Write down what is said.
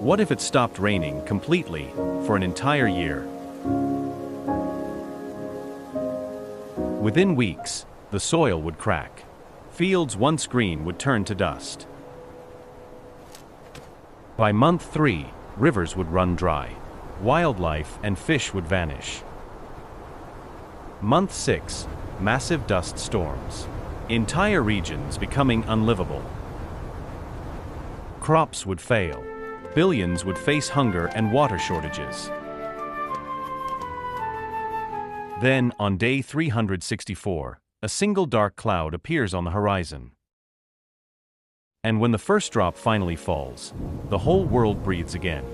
What if it stopped raining completely for an entire year? Within weeks, the soil would crack. Fields once green would turn to dust. By month 3, rivers would run dry. Wildlife and fish would vanish. Month 6, massive dust storms. Entire regions becoming unlivable. Crops would fail. Billions would face hunger and water shortages. Then, on day 364, a single dark cloud appears on the horizon. And when the first drop finally falls, the whole world breathes again.